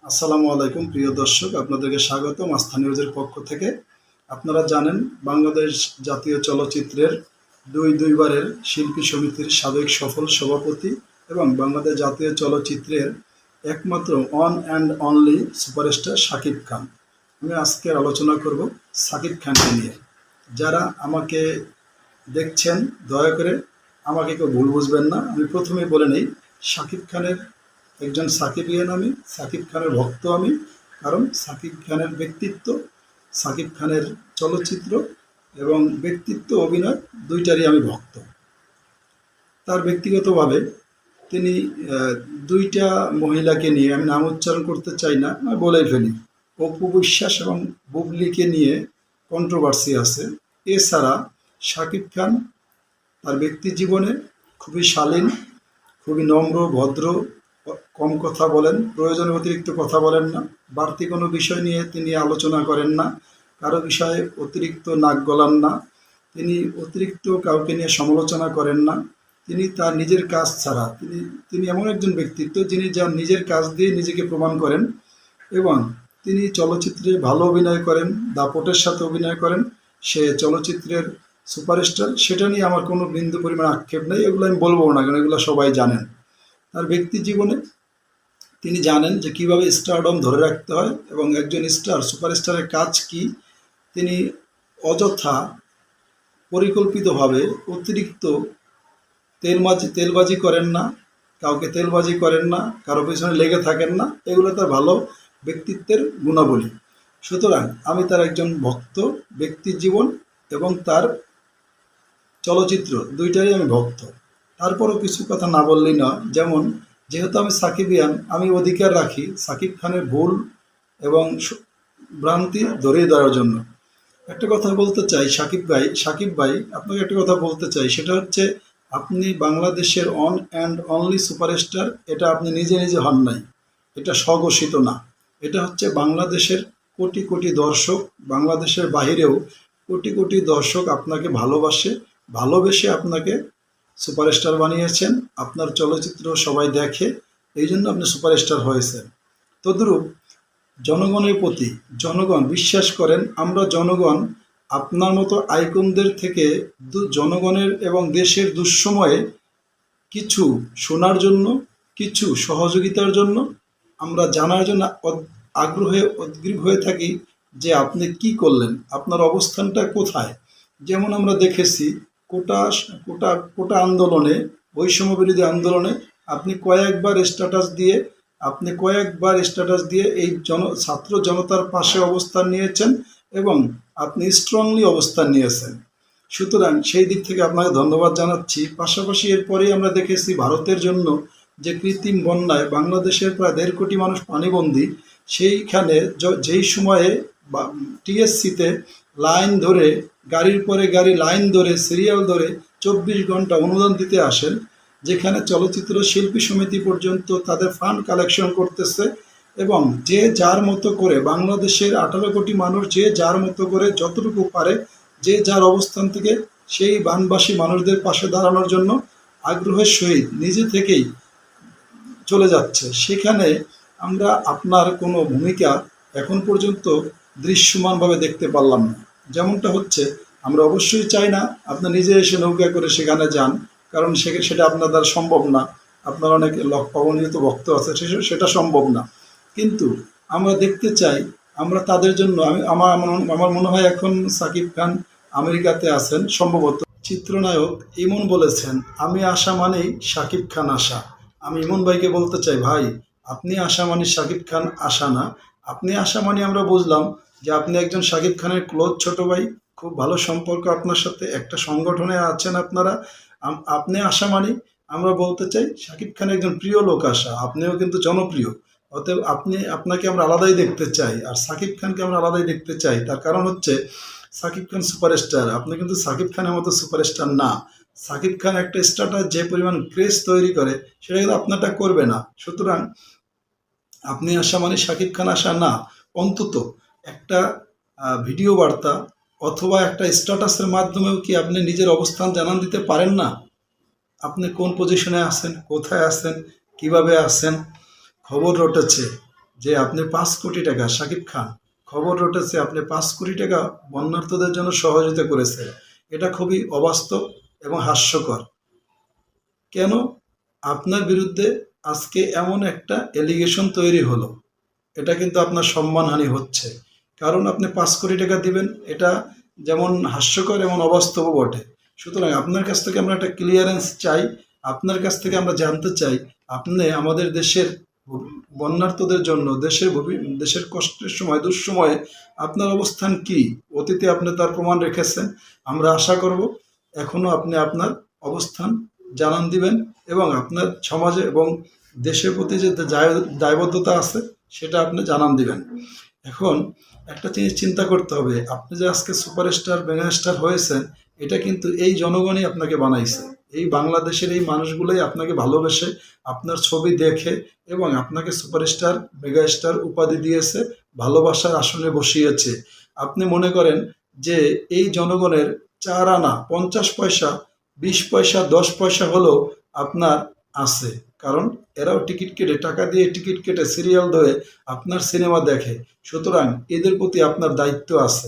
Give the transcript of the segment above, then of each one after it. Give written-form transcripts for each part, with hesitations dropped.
আসসালামু আলাইকুম প্রিয় দর্শক, আপনাদেরকে স্বাগতম আস্থা নিউজের পক্ষ থেকে। আপনারা জানেন, বাংলাদেশ জাতীয় চলচ্চিত্রের দুইবারের শিল্পী সমিতির সাবেক সফল সভাপতি এবং বাংলাদেশ জাতীয় চলচ্চিত্রের একমাত্র one and only superstar Shakib Khan. আমি আজকের আলোচনা করব শাকিব খানকে নিয়ে। যারা আমাকে দেখছেন, দয়া করে আমাকে কেউ ভুল বুঝবেন না। আমি প্রথমেই বলে নেই, শাকিব খানের একজন সাকিবিয়ান আমি, শাকিব খানের ভক্ত আমি। কারণ শাকিব খানের ব্যক্তিত্ব, শাকিব খানের চলচ্চিত্র এবং ব্যক্তিত্ব অভিনয় দুইটারই আমি ভক্ত। তার ব্যক্তিগতভাবে তিনি দুইটা মহিলাকে নিয়ে, আমি নাম উচ্চারণ করতে চাই না, আমি বলেই ফেলি, অপু বিশ্বাস এবং বুবলিকে নিয়ে কন্ট্রোভার্সি আছে। এছাড়া শাকিব খান তার ব্যক্তি জীবনে খুবই শালীন, খুবই নম্র, ভদ্র, কম কথা বলেন, প্রয়োজনের অতিরিক্ত কথা বলেন না, বাড়তি কোনো বিষয় নিয়ে তিনি আলোচনা করেন না, কারো বিষয়ে অতিরিক্ত নাক গলান না, তিনি অতিরিক্ত কাউকে নিয়ে সমালোচনা করেন না। তিনি তার নিজের কাজ ছাড়া তিনি এমন একজন ব্যক্তিত্ব যিনি যার নিজের কাজ দিয়ে নিজেকে প্রমাণ করেন এবং তিনি চলচ্চিত্রে ভালো অভিনয় করেন, দাপটের সাথে অভিনয় করেন। সে চলচ্চিত্রের সুপারস্টার, সেটা নিয়ে আমার কোনো বিন্দু পরিমাণ আক্ষেপ নেই। এগুলো আমি বলবো না, কারণ এগুলো সবাই জানেন। তার ব্যক্তি জীবনে তিনি জানেন যে কীভাবে স্টারডম ধরে রাখতে হয় এবং একজন সুপারস্টারের কাজ কি। তিনি অযথা পরিকল্পিতভাবে অতিরিক্ত তেলবাজি করেন না, কাউকে তেলবাজি করেন না, কারো পেছনে লেগে থাকেন না। এগুলো তার ভালো ব্যক্তিত্বের গুণাবলী। সুতরাং আমি তার একজন ভক্ত, ব্যক্তির জীবন এবং তার চলচ্চিত্র দুইটারই আমি ভক্ত। তারপরও কিছু কথা না বললেই না। যেমন, যেহেতু আমি সাকিবিয়ান, আমি অধিকার রাখি সাকিব খানের ভুল এবং ভ্রান্তি ধরিয়ে দেওয়ার জন্য। একটা কথা বলতে চাই, সাকিব ভাই, আপনাকে একটা কথা বলতে চাই। সেটা হচ্ছে, আপনি বাংলাদেশের অন অ্যান্ড অনলি সুপারস্টার, এটা আপনি নিজে নিজে হন নাই, এটা স্বঘোষিত না। এটা হচ্ছে বাংলাদেশের কোটি কোটি দর্শক, বাংলাদেশের বাহিরেও কোটি কোটি দর্শক আপনাকে ভালোবেসে আপনাকে সুপারস্টার বানিয়েছেন। আপনার চলচ্চিত্র সবাই দেখে, এই জন্য আপনি সুপারস্টার হয়েছেন। তদ্রূপ জনগণের প্রতি, জনগণ বিশ্বাস করেন, আমরা জনগণ আপনার মতো আইকনদের থেকে জনগণের এবং দেশের দুঃসময়ে কিছু শোনার জন্য, কিছু সহযোগিতার জন্য, আমরা জানার জন্য উদগ্রীব হয়ে থাকি যে আপনি কি করলেন, আপনার অবস্থানটা কোথায়। যেমন আমরা দেখেছি কোটা কোটা কোটা আন্দোলনে, বৈষম্য বিরোধী আন্দোলনে আপনি কয়েকবার স্ট্যাটাস দিয়ে এই ছাত্র জনতার পাশে অবস্থান নিয়েছেন এবং আপনি স্ট্রংলি অবস্থান নিয়েছেন। সুতরাং সেই দিক থেকে আপনাকে ধন্যবাদ জানাচ্ছি। পাশাপাশি এরপরেই আমরা দেখেছি ভারতের জন্য যে কৃত্রিম বন্যায় বাংলাদেশের প্রায় ১.৫ কোটি মানুষ পানিবন্দী, সেইখানে যেই সময়ে টিএসসিতে লাইন ধরে, গাড়ির পরে গাড়ি লাইন ধরে, সিরিয়াল ধরে ২৪ ঘন্টা অনুদান দিতে আসেন, যেখানে চলচ্চিত্র শিল্পী সমিতি পর্যন্ত তাদের ফান্ড কালেকশন করতেছে এবং যে যার মতো করে, বাংলাদেশের ১৮ কোটি মানুষ যে যার মতো করে যতটুকু পারে, যে যার অবস্থান থেকে সেই বানবাসী মানুষদের পাশে দাঁড়ানোর জন্য আগ্রহের সহিত নিজে থেকেই চলে যাচ্ছে। সেখানে আমরা আপনার কোনো ভূমিকা এখন পর্যন্ত দৃশ্যমানভাবে দেখতে পারলাম না। যেমনটা হচ্ছে, আমরা অবশ্যই চাই না আপনি নিজে এসে নৌকা করে সেখানে যান, কারণ সেটা আপনার দ্বারা সম্ভব না। আপনার অনেক অগণিত ভক্ত আছে, সেটা সম্ভব না। কিন্তু আমরা দেখতে চাই, আমরা তাদের জন্য, আমার মনে হয় এখন সাকিব খান আমেরিকাতে আছেন সম্ভবত। চিত্রনায়ক ইমন বলেছেন, আমি আসা মানেই শাকিব খান আসা। আমি ইমন ভাইকে বলতে চাই, ভাই, আপনি আসা মানে শাকিব খান আসা না। আপনি আসা মানে আমরা বুঝলাম যে আপনি একজন শাকিব খানের ক্লোজ ছোট ভাই, খুব ভালো সম্পর্ক আপনার সাথে, একটা সংগঠনে আছেন আপনারা। আপনি আসা মানে আমরা বলতে চাই শাকিব খান একজন প্রিয় লোক আসা। আপনিও কিন্তু জনপ্রিয়, অতএব আপনাকে আমরা আলাদাই দেখতে চাই, আর সাকিব খানকে আমরা আলাদাই দেখতে চাই। তার কারণ হচ্ছে, সাকিব খান সুপারস্টার, আপনি কিন্তু সাকিব খানের মতো সুপারস্টার না। সাকিব খান একটা স্টারটা যে পরিমাণ ক্রেজ তৈরি করে, সেটা কিন্তু আপনারটা করবে না। সুতরাং আপনি আসা মানে শাকিব খান আসা না। অন্তত একটা ভিডিও বার্তা অথবা একটা স্ট্যাটাসের মাধ্যমেও কি আপনি নিজের অবস্থান জানান দিতে পারেন না? আপনি কোন পজিশনে আছেন, কোথায় আছেন, কিভাবে আছেন। খবর রটেছে যে আপনি 5 কোটি টাকা, শাকিব খান, খবর রটেছে আপনি 5 কোটি টাকা বন্যার্তদের জন্য সহযোগিতা করেছে। এটা খুবই অবাস্তব এবং হাস্যকর। কেন আপনার বিরুদ্ধে আজকে এমন একটা এলিগেশন তৈরি হলো? এটা কিন্তু আপনার সম্মানহানি হচ্ছে। কারণ আপনি 5 কোটি টাকা দিবেন, এটা যেমন হাস্যকর এমন অবাস্তবও বটে। সুতরাং আপনার কাছ থেকে আমরা একটা ক্লিয়ারেন্স চাই। আপনার কাছ থেকে আমরা জানতে চাই আপনি আমাদের দেশের বন্যার্তদের জন্য, দেশের কষ্টের সময়, দুঃসময়ে আপনার অবস্থান কি? অতীতে আপনি তার প্রমাণ রেখেছেন। আমরা আশা করব এখনো আপনি আপনার অবস্থান জানান দিবেন এবং আপনার সমাজে এবং দেশের প্রতি যে দায়বদ্ধতা আছে সেটা আপনি জানান দিবেন। এখন একটা জিনিস চিন্তা করতে হবে, আপনি যে আজকে সুপারস্টার, মেগাস্টার হয়েছেন, এটা কিন্তু এই জনগণই আপনাকে বানাইছে। এই বাংলাদেশের এই মানুষগুলোই আপনাকে ভালোবেসে, আপনার ছবি দেখে এবং আপনাকে সুপারস্টার, মেগাস্টার উপাধি দিয়েছে, ভালোবাসার আসনে বসিয়েছে। আপনি মনে করেন যে এই জনগণের 4 আনা 50 পয়সা, 20 পয়সা, 10 পয়সা হলেও আপনার আছে। কারণ এরাও টিকিট কেটে, টাকা দিয়ে টিকিট কেটে, সিরিয়াল ধরে আপনার সিনেমা দেখে। সুতরাং এদের প্রতি আপনার দায়িত্ব আছে।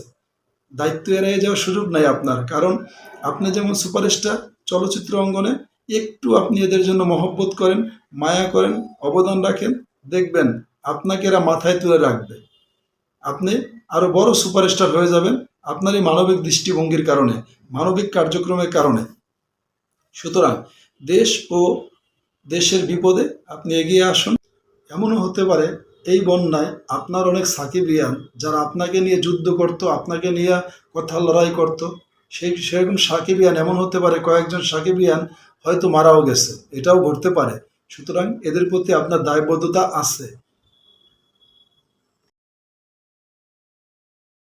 দায়িত্ব এড়িয়ে যাওয়ার সুযোগ নাই আপনার। কারণ আপনি যেমন সুপারস্টার, চলচ্চিত্র অঙ্গনে একটু আপনি এদের জন্য মহব্বত করেন, মায়া করেন, অবদান রাখেন, দেখবেন আপনাকে এরা মাথায় তুলে রাখবে। আপনি আরো বড় সুপারস্টার হয়ে যাবেন আপনার এই মানবিক দৃষ্টিভঙ্গির কারণে, মানবিক কার্যক্রমের কারণে। সুতরাং দেশ ও দেশের বিপদে আপনি এগিয়ে আসুন। এমনও হতে পারে এই বন্যায় আপনার অনেক সাকিবিয়ান যারা আপনাকে নিয়ে যুদ্ধ করত, আপনাকে নিয়ে কথা লড়াই করত, সেরকম সাকিবিয়ান এমন হতে পারে কয়েকজন সাকিবিয়ান হয়তো মারাও গেছে, এটাও ঘটতে পারে। সুতরাং এদের প্রতি আপনার দায়বদ্ধতা আছে।